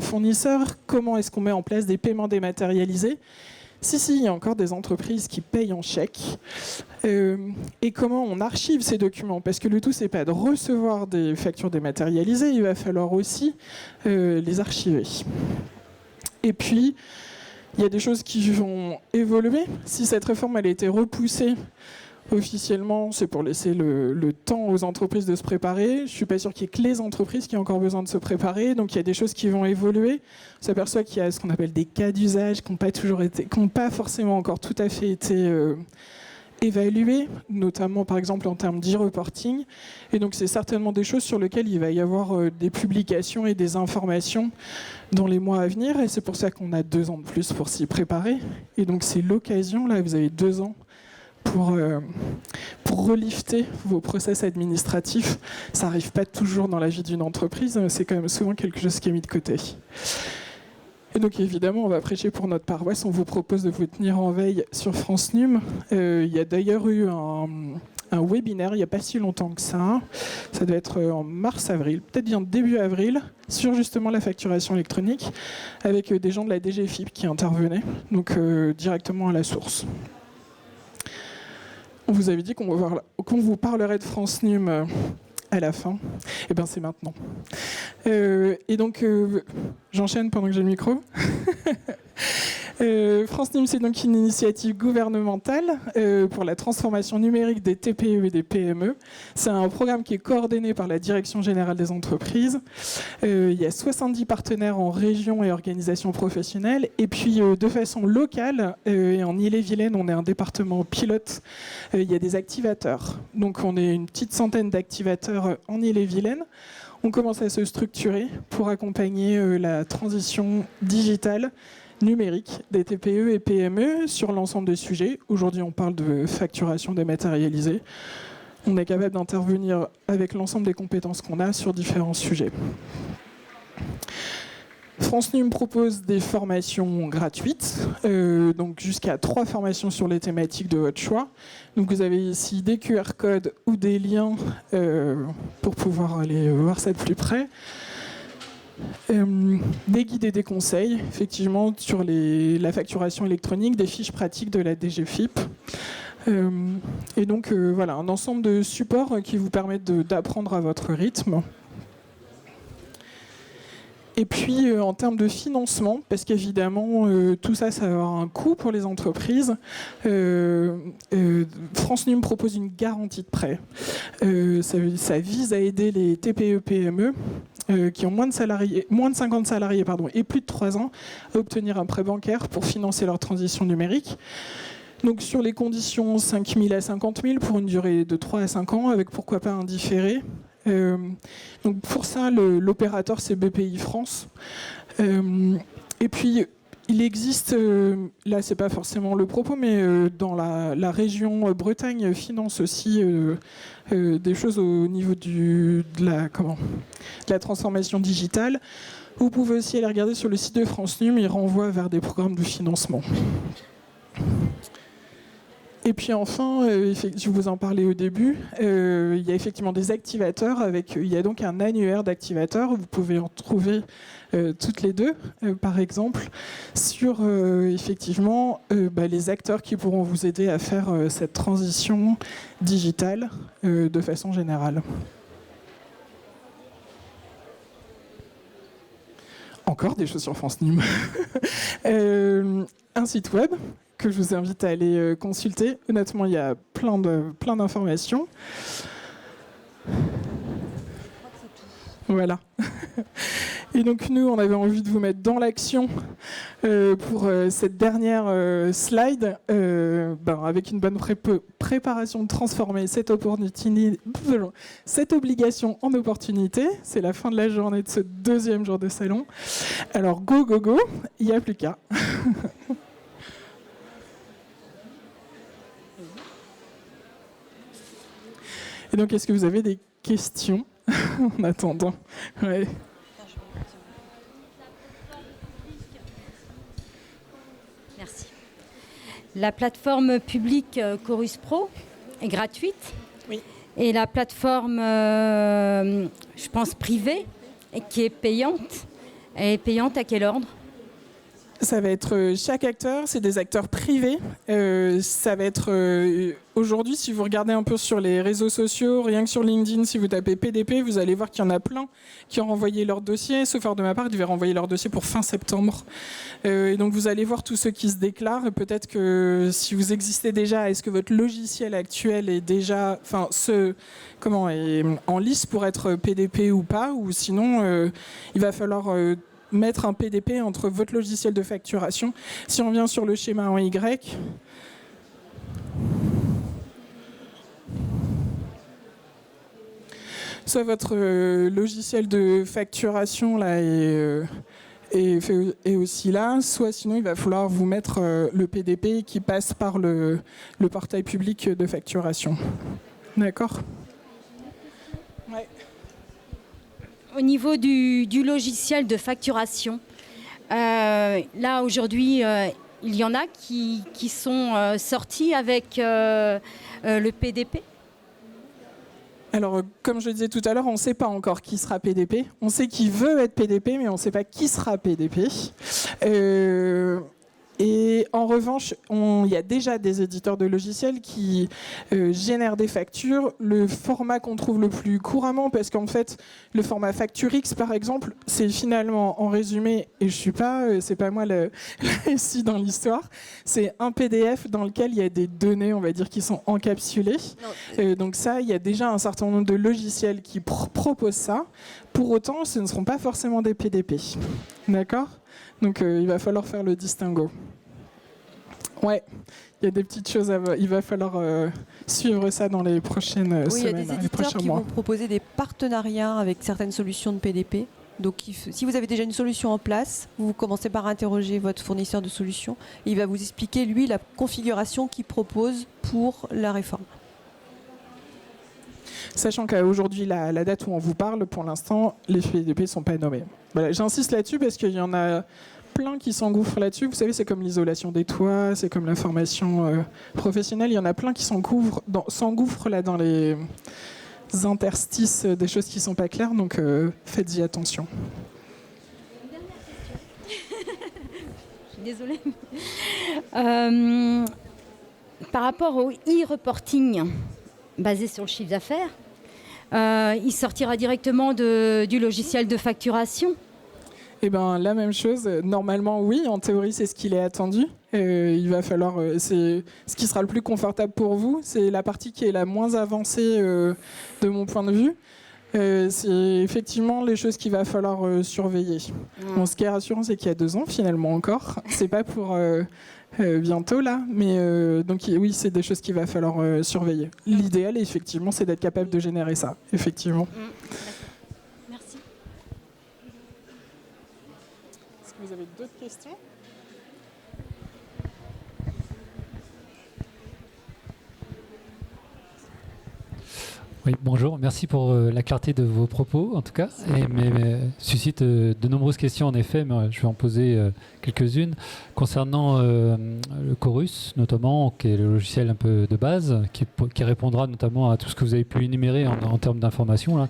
fournisseurs? Comment est-ce qu'on met en place des paiements dématérialisés? Il y a encore des entreprises qui payent en chèque. Et comment on archive ces documents? Parce que le tout, c'est pas de recevoir des factures dématérialisées, il va falloir aussi les archiver. Et puis, il y a des choses qui vont évoluer. Si cette réforme elle a été repoussée, officiellement, c'est pour laisser le temps aux entreprises de se préparer. Je ne suis pas sûr qu'il y ait que les entreprises qui ont encore besoin de se préparer. Donc il y a des choses qui vont évoluer. On s'aperçoit qu'il y a ce qu'on appelle des cas d'usage qui n'ont pas forcément encore tout à fait été évalués, notamment par exemple en termes d'e-reporting. Et donc c'est certainement des choses sur lesquelles il va y avoir des publications et des informations dans les mois à venir. Et c'est pour ça qu'on a 2 ans de plus pour s'y préparer. Et donc c'est l'occasion, là vous avez 2 ans pour relifter vos process administratifs. Ça n'arrive pas toujours dans la vie d'une entreprise, c'est quand même souvent quelque chose qui est mis de côté. Et donc évidemment, on va prêcher pour notre paroisse, on vous propose de vous tenir en veille sur France Num. Il y a d'ailleurs eu un webinaire il n'y a pas si longtemps que ça doit être en mars-avril, peut-être bien début avril, sur justement la facturation électronique, avec des gens de la DGFiP qui intervenaient, donc directement à la source. On vous avait dit qu'on vous parlerait de France Num à la fin. Et bien c'est maintenant. Et donc, j'enchaîne pendant que j'ai le micro. France Num, c'est donc une initiative gouvernementale pour la transformation numérique des TPE et des PME. C'est un programme qui est coordonné par la Direction générale des entreprises. Il y a 70 partenaires en région et organisations professionnelles. Et puis, de façon locale, et en Ille-et-Vilaine, on est un département pilote, il y a des activateurs. Donc, on est une petite centaine d'activateurs en Ille-et-Vilaine. On commence à se structurer pour accompagner la transition digitale numérique des TPE et PME sur l'ensemble des sujets. Aujourd'hui, on parle de facturation dématérialisée. On est capable d'intervenir avec l'ensemble des compétences qu'on a sur différents sujets. France Num propose des formations gratuites, donc jusqu'à 3 formations sur les thématiques de votre choix. Donc vous avez ici des QR codes ou des liens pour pouvoir aller voir ça de plus près. Des guides et des conseils, effectivement, sur la facturation électronique, des fiches pratiques de la DGFiP. Et donc, voilà, un ensemble de supports qui vous permettent d'apprendre à votre rythme. Et puis en termes de financement, parce qu'évidemment tout ça, ça va avoir un coût pour les entreprises, France Num propose une garantie de prêt. Ça vise à aider les TPE-PME qui ont moins de 50 salariés et plus de 3 ans à obtenir un prêt bancaire pour financer leur transition numérique. Donc sur les conditions 5 000 à 50 000 pour une durée de 3 à 5 ans, avec pourquoi pas un différé. Donc pour ça, l'opérateur, c'est BPI France. Et puis, il existe, là, c'est pas forcément le propos, mais dans la région Bretagne finance aussi des choses au niveau de la transformation digitale. Vous pouvez aussi aller regarder sur le site de France Num, il renvoie vers des programmes de financement. Et puis enfin, je vous en parlais au début, il y a effectivement des activateurs. Il y a donc un annuaire d'activateurs. Vous pouvez en trouver toutes les deux, par exemple, sur effectivement les acteurs qui pourront vous aider à faire cette transition digitale de façon générale. Encore des choses sur France Num. Un site web que je vous invite à aller consulter. Honnêtement, il y a plein d'informations. Voilà. Et donc nous, on avait envie de vous mettre dans l'action pour cette dernière slide, avec une bonne préparation de transformer cette obligation en opportunité. C'est la fin de la journée de ce 2e jour de salon. Alors go, go, go, il n'y a plus qu'à. Et donc, est-ce que vous avez des questions en attendant? Ouais. Merci. La plateforme publique Chorus Pro est gratuite. Oui. Et la plateforme, je pense, privée, qui est payante, elle est payante à quel ordre ? Ça va être chaque acteur, c'est des acteurs privés. Ça va être aujourd'hui, si vous regardez un peu sur les réseaux sociaux, rien que sur LinkedIn, si vous tapez PDP, vous allez voir qu'il y en a plein qui ont renvoyé leur dossier. Sauf de ma part, ils devaient renvoyer leur dossier pour fin septembre. Et donc vous allez voir tous ceux qui se déclarent. Peut-être que si vous existez déjà, est-ce que votre logiciel actuel est déjà, est en lice pour être PDP ou pas, ou sinon il va falloir mettre un PDP entre votre logiciel de facturation. Si on vient sur le schéma en Y, soit votre logiciel de facturation là est aussi là, soit sinon il va falloir vous mettre le PDP qui passe par le portail public de facturation. D'accord ? Ouais. Au niveau du logiciel de facturation, là aujourd'hui, il y en a qui sont sortis avec le PDP. Alors, comme je le disais tout à l'heure, on ne sait pas encore qui sera PDP. On sait qui veut être PDP, mais on ne sait pas qui sera PDP. Et en revanche, il y a déjà des éditeurs de logiciels qui génèrent des factures. Le format qu'on trouve le plus couramment, parce qu'en fait, le format Facturix, par exemple, c'est finalement, en résumé, et c'est pas moi la SI dans l'histoire, c'est un PDF dans lequel il y a des données, on va dire, qui sont encapsulées. Donc ça, il y a déjà un certain nombre de logiciels qui proposent ça. Pour autant, ce ne seront pas forcément des PDP. D'accord ? Donc il va falloir faire le distinguo. Ouais, il y a des petites choses, il va falloir suivre ça dans les prochaines semaines. Oui, il y a des éditeurs qui vont proposer des partenariats avec certaines solutions de PDP. Donc si vous avez déjà une solution en place, vous commencez par interroger votre fournisseur de solutions. Et il va vous expliquer, lui, la configuration qu'il propose pour la réforme. Sachant qu'aujourd'hui, la date où on vous parle, pour l'instant, les PDP ne sont pas nommés. Voilà, j'insiste là-dessus parce qu'il y en a plein qui s'engouffrent là-dessus. Vous savez, c'est comme l'isolation des toits, c'est comme la formation professionnelle. Il y en a plein qui s'engouffrent là dans les interstices des choses qui ne sont pas claires. Donc, faites-y attention. Je suis désolée. Par rapport au e-reporting basé sur le chiffre d'affaires, il sortira directement du logiciel de facturation. Eh ben, la même chose. Normalement, oui. En théorie, c'est ce qu'il est attendu. Il va falloir. C'est ce qui sera le plus confortable pour vous. C'est la partie qui est la moins avancée de mon point de vue. C'est effectivement les choses qu'il va falloir surveiller. Bon, ce qui est rassurant, c'est qu'il y a 2 ans finalement encore. C'est pas pour bientôt là, mais donc oui, c'est des choses qu'il va falloir surveiller. L'idéal, effectivement, c'est d'être capable de générer ça. Effectivement. Merci. Est-ce que vous avez d'autres questions ? Oui, bonjour. Merci pour la clarté de vos propos, en tout cas. Mais suscite de nombreuses questions, en effet. Mais je vais en poser quelques-unes. Concernant le Chorus, notamment, qui est le logiciel un peu de base, qui répondra notamment à tout ce que vous avez pu énumérer en termes d'informations. Là.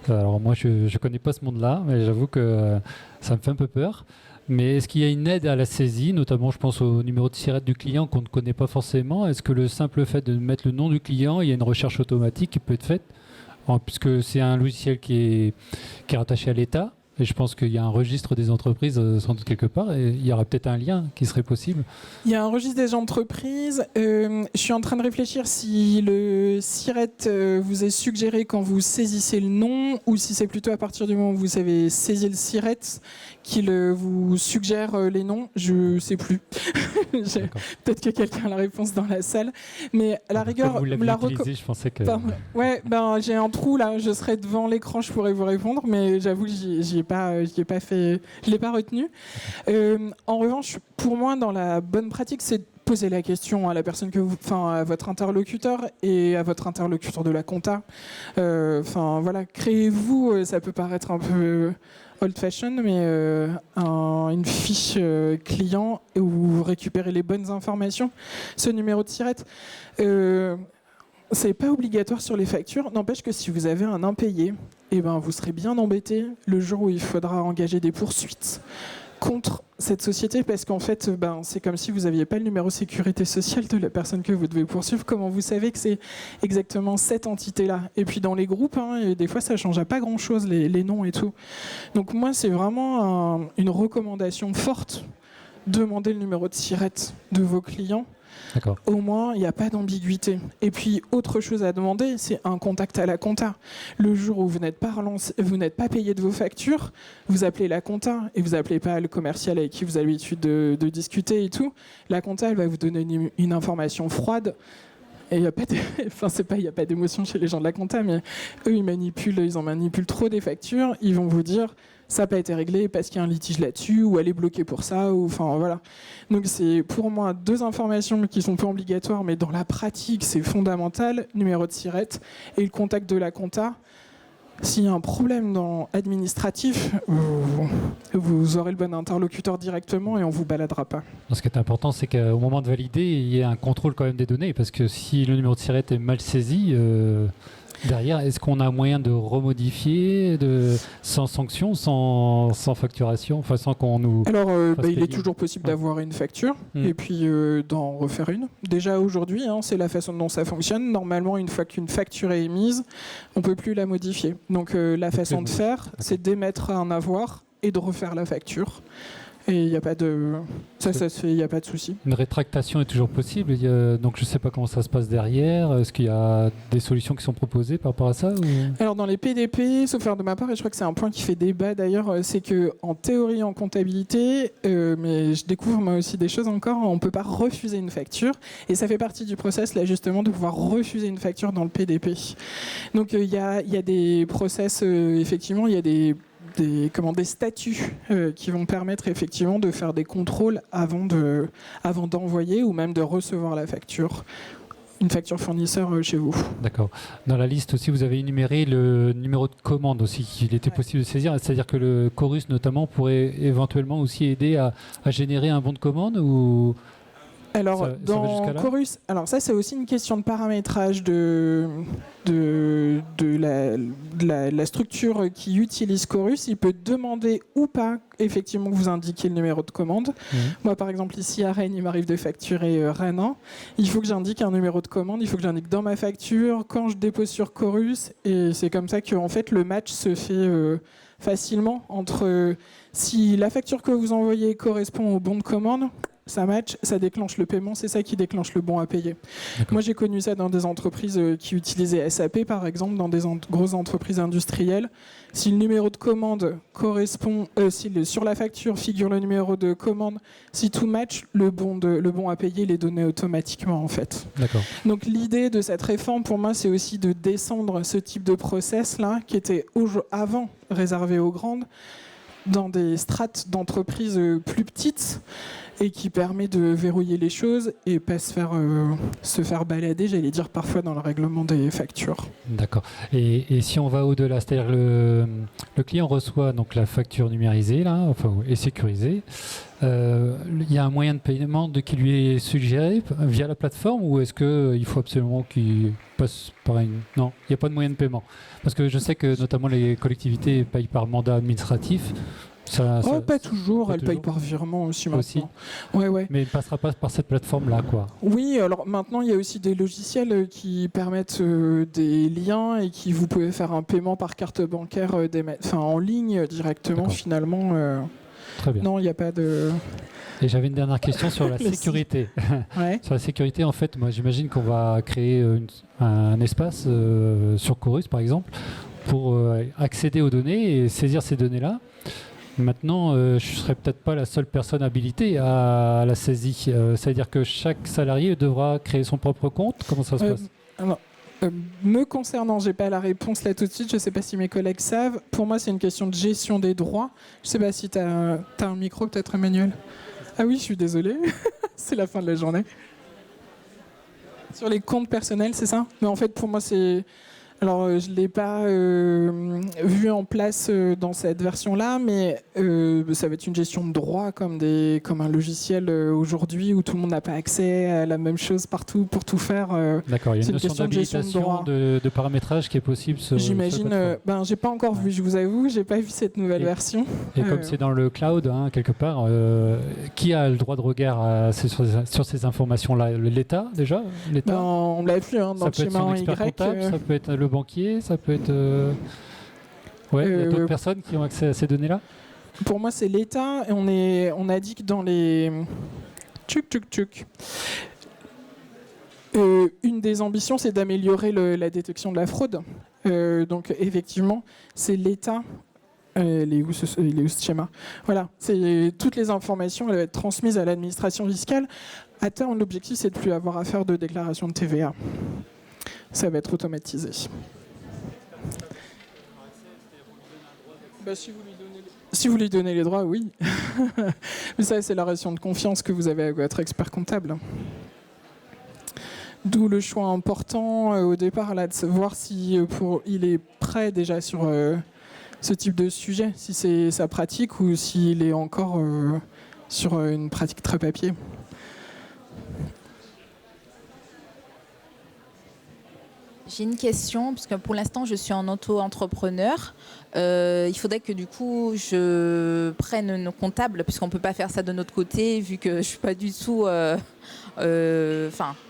Alors moi, je ne connais pas ce monde-là, mais j'avoue que ça me fait un peu peur. Mais est-ce qu'il y a une aide à la saisie, notamment je pense au numéro de SIRET du client qu'on ne connaît pas forcément? Est-ce que le simple fait de mettre le nom du client, il y a une recherche automatique qui peut être faite, puisque c'est un logiciel qui est rattaché à l'État, et je pense qu'il y a un registre des entreprises sans doute quelque part, et il y aura peut-être un lien qui serait possible. Il y a un registre des entreprises. Je suis en train de réfléchir si le SIRET vous est suggéré quand vous saisissez le nom, ou si c'est plutôt à partir du moment où vous avez saisi le SIRET qu'il vous suggère les noms. Je ne sais plus. Peut-être que quelqu'un a la réponse dans la salle. Mais à la rigueur... Comme vous l'avez utilisé, je pensais que... Ouais, j'ai un trou là. Je serais devant l'écran, je pourrais vous répondre, mais j'avoue que je l'ai pas retenu. En revanche, pour moi, dans la bonne pratique, c'est de poser la question à la personne à votre interlocuteur et à votre interlocuteur de la compta. Voilà, créez-vous, ça peut paraître un peu old-fashioned, mais une fiche client où vous récupérez les bonnes informations. Ce numéro de SIRET, c'est pas obligatoire sur les factures. N'empêche que si vous avez un impayé, vous serez bien embêté le jour où il faudra engager des poursuites contre cette société, parce qu'en fait, c'est comme si vous n'aviez pas le numéro sécurité sociale de la personne que vous devez poursuivre. Comment vous savez que c'est exactement cette entité-là? Et puis dans les groupes, et des fois, ça ne change pas grand-chose, les noms et tout. Donc moi, c'est vraiment une recommandation forte. Demandez le numéro de SIRET de vos clients. D'accord. Au moins, il n'y a pas d'ambiguïté. Et puis, autre chose à demander, c'est un contact à la compta. Le jour où vous n'êtes pas payé de vos factures, vous appelez la compta et vous n'appelez pas le commercial avec qui vous avez l'habitude de discuter et tout. La compta, elle va vous donner une information froide. Et il n'y a pas d'émotion chez les gens de la compta, mais eux, ils en manipulent trop des factures. Ils vont vous dire, ça n'a pas été réglé parce qu'il y a un litige là-dessus, ou elle est bloquée pour ça, voilà. Donc c'est pour moi 2 informations qui sont pas obligatoires, mais dans la pratique, c'est fondamental. Numéro de SIRET et le contact de la compta. S'il y a un problème administratif, vous aurez le bon interlocuteur directement et on ne vous baladera pas. Ce qui est important, c'est qu'au moment de valider, il y ait un contrôle quand même des données, parce que si le numéro de SIRET est mal saisi, derrière, est-ce qu'on a un moyen de remodifier sans sanction, sans facturation, sans qu'on nous... Alors, il est toujours possible d'avoir une facture et puis d'en refaire une. Déjà aujourd'hui, c'est la façon dont ça fonctionne. Normalement, une fois qu'une facture est émise, on ne peut plus la modifier. Donc la façon de faire, c'est d'émettre un avoir et de refaire la facture. Et il n'y a pas de... Ça se fait, il n'y a pas de souci. Une rétractation est toujours possible. Donc je ne sais pas comment ça se passe derrière. Est-ce qu'il y a des solutions qui sont proposées par rapport à ça Alors dans les PDP, sauf faire de ma part, et je crois que c'est un point qui fait débat d'ailleurs, c'est qu'en théorie, en comptabilité, mais je découvre moi aussi des choses encore, on ne peut pas refuser une facture. Et ça fait partie du process là justement de pouvoir refuser une facture dans le PDP. Donc il y a des process, effectivement, il y a des statuts qui vont permettre effectivement de faire des contrôles avant d'envoyer ou même de recevoir la facture, une facture fournisseur chez vous. D'accord. Dans la liste aussi, vous avez énuméré le numéro de commande aussi qu'il était possible de saisir. C'est-à-dire que le Chorus notamment pourrait éventuellement aussi aider à générer un bon de commande ou... Alors, Ça va dans jusqu'à là Chorus, alors ça, c'est aussi une question de paramétrage de la structure qui utilise Chorus. Il peut demander ou pas, effectivement, que vous indiquiez le numéro de commande. Moi, par exemple, ici à Rennes, il m'arrive de facturer Rennes 1. Il faut que j'indique un numéro de commande. Il faut que j'indique dans ma facture quand je dépose sur Chorus. Et c'est comme ça que, en fait, le match se fait facilement entre si la facture que vous envoyez correspond au bon de commande. Ça match, ça déclenche le paiement, c'est ça qui déclenche le bon à payer. Moi, j'ai connu ça dans des entreprises qui utilisaient SAP, par exemple, dans des grosses entreprises industrielles. Si le numéro de commande correspond, si sur la facture figure le numéro de commande, si tout match, le bon à payer il est donné automatiquement, en fait. D'accord. Donc, l'idée de cette réforme, pour moi, c'est aussi de descendre ce type de process-là, qui était avant réservé aux grandes, dans des strates d'entreprises plus petites, et qui permet de verrouiller les choses et pas se faire balader, j'allais dire, parfois dans le règlement des factures. D'accord. Et si on va au-delà, c'est-à-dire le client reçoit donc la facture numérisée là, enfin, et sécurisée. Il y a un moyen de paiement qui lui est suggéré via la plateforme, ou est-ce qu'il faut absolument qu'il passe par une... Non, il n'y a pas de moyen de paiement. Parce que je sais que notamment les collectivités payent par mandat administratif. Pas toujours, elles payent par virement aussi maintenant. Ouais. Mais il ne passera pas par cette plateforme-là, quoi. Oui, alors maintenant, il y a aussi des logiciels qui permettent des liens et qui vous pouvez faire un paiement par carte bancaire en ligne directement, finalement. Très bien. Non, il n'y a pas de... Et j'avais une dernière question sur la sécurité. Ouais. Sur la sécurité, en fait, moi j'imagine qu'on va créer un espace sur Chorus, par exemple, pour accéder aux données et saisir ces données-là. Maintenant, je ne serai peut-être pas la seule personne habilitée à la saisie. C'est-à-dire que chaque salarié devra créer son propre compte. Comment ça se passe ? Alors, me concernant, je n'ai pas la réponse là tout de suite. Je ne sais pas si mes collègues savent. Pour moi, c'est une question de gestion des droits. Je ne sais pas si tu as un micro, peut-être, Emmanuel. Ah oui, je suis désolée. C'est la fin de la journée. Sur les comptes personnels, c'est ça ? Mais en fait, pour moi, c'est... Alors, je ne l'ai pas vu en place dans cette version-là, mais ça va être une gestion de droit comme un logiciel aujourd'hui où tout le monde n'a pas accès à la même chose partout pour tout faire. D'accord, il y a une notion d'habilitation, de paramétrage qui est possible. J'imagine. J'ai pas encore vu, je vous avoue, j'ai pas vu cette nouvelle version. Et comme c'est dans le cloud, quelque part, qui a le droit de regard sur ces informations-là ? L'État, déjà ? L'État on l'a vu dans le schéma en Y. Ça peut être le banquier, ça peut être... il y a d'autres personnes qui ont accès à ces données-là ? Pour moi, c'est l'État. Et on a dit que dans les... une des ambitions, c'est d'améliorer la détection de la fraude. Donc, effectivement, c'est l'État... il est où ce schéma ? Voilà, toutes les informations elles vont être transmises à l'administration fiscale. À terme, l'objectif, c'est de ne plus avoir à faire de déclaration de TVA. Ça va être automatisé. Si vous lui donnez les droits, oui. Mais ça, c'est la relation de confiance que vous avez avec votre expert comptable. D'où le choix important au départ là, de savoir si il est prêt déjà sur ce type de sujet, si c'est sa pratique ou s'il est encore sur une pratique très papier. J'ai une question, parce que pour l'instant, je suis en auto-entrepreneur. Il faudrait que du coup, je prenne nos comptables, puisqu'on ne peut pas faire ça de notre côté, vu que je ne suis pas du tout...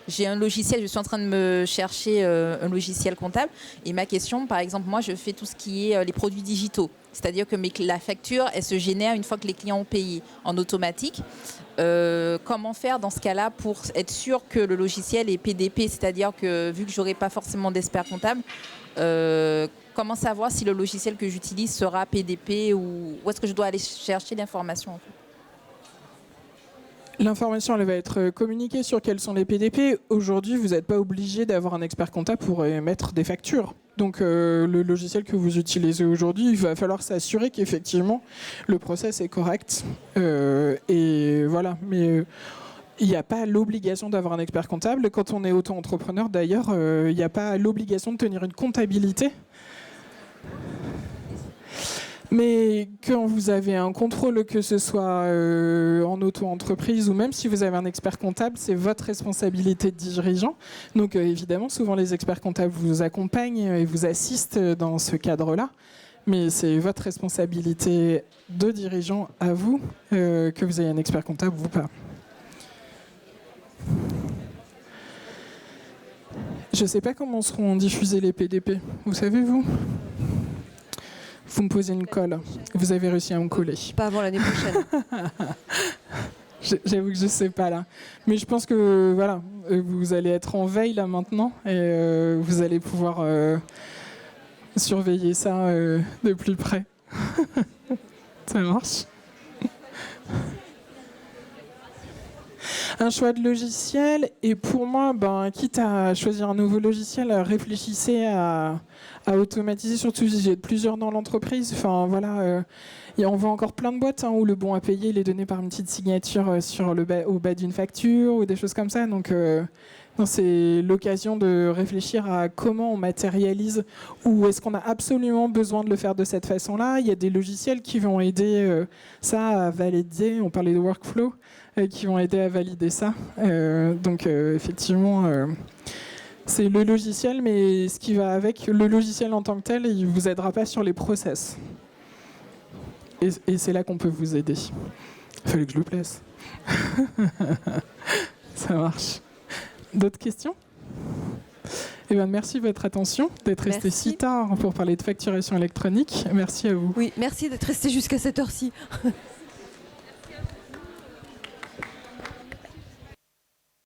j'ai un logiciel, je suis en train de me chercher un logiciel comptable. Et ma question, par exemple, moi, je fais tout ce qui est les produits digitaux. C'est-à-dire que la facture, elle se génère une fois que les clients ont payé en automatique. Comment faire dans ce cas-là pour être sûr que le logiciel est PDP, c'est-à-dire que vu que je n'aurai pas forcément d'expert comptable, comment savoir si le logiciel que j'utilise sera PDP ou où est-ce que je dois aller chercher l'information en fait ? L'information, elle va être communiquée sur quels sont les PDP. Aujourd'hui, vous n'êtes pas obligé d'avoir un expert comptable pour émettre des factures. Donc, le logiciel que vous utilisez aujourd'hui, il va falloir s'assurer qu'effectivement, le process est correct. Et voilà. Mais il n'y a pas l'obligation d'avoir un expert comptable. Quand on est auto-entrepreneur, d'ailleurs, il n'y a pas l'obligation de tenir une comptabilité. Mais quand vous avez un contrôle, que ce soit en auto-entreprise ou même si vous avez un expert comptable, c'est votre responsabilité de dirigeant. Donc évidemment, souvent les experts comptables vous accompagnent et vous assistent dans ce cadre-là. Mais c'est votre responsabilité de dirigeant à vous, que vous ayez un expert comptable ou pas. Je ne sais pas comment seront diffusés les PDP. Vous savez, vous ? Vous me posez une colle. Vous avez réussi à me coller. Pas avant l'année prochaine. J'avoue que je ne sais pas là. Mais je pense que voilà, vous allez être en veille là maintenant et vous allez pouvoir surveiller ça de plus près. Ça marche. Un choix de logiciel, et pour moi, quitte à choisir un nouveau logiciel, réfléchissez à automatiser, surtout si j'ai plusieurs dans l'entreprise. Enfin voilà, on voit encore plein de boîtes où le bon à payer il est donné par une petite signature au bas d'une facture ou des choses comme ça. Donc c'est l'occasion de réfléchir à comment on matérialise, ou est-ce qu'on a absolument besoin de le faire de cette façon-là. Il y a des logiciels qui vont aider ça à valider, on parlait de workflow, qui vont aider à valider ça. Donc effectivement, c'est le logiciel, mais ce qui va avec, le logiciel en tant que tel, il ne vous aidera pas sur les process. Et c'est là qu'on peut vous aider. Il fallait que je le place. Ça marche. D'autres questions ? Eh bien, merci de votre attention, d'être resté si tard pour parler de facturation électronique. Merci à vous. Oui, merci d'être resté jusqu'à cette heure-ci.